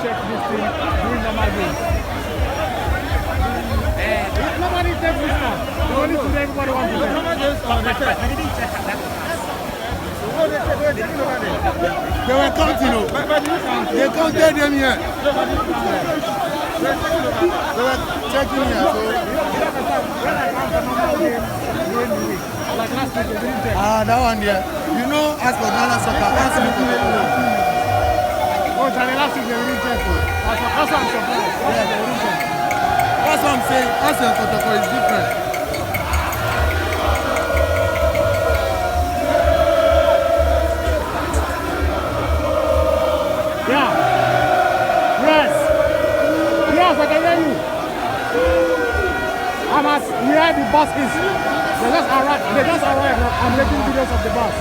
check this thing during normal days. Nobody takes this now. The only thing everybody wants to check. I didn't check that. They were counting, no? They counted them here. They were checking here, so... When I count the normal game during the week, like last week, they didn't check. That one there. You know, as for Ghana soccer, ask me for Oh, Charlie, last week they didn't check. That's what I'm surprised. Yeah, they didn't check. That's what I'm saying. As for Kotoko is different. Yeah. Yes. Yes, I can hear you. I'm as where the bus is. They just arrived. I'm making videos of the bus.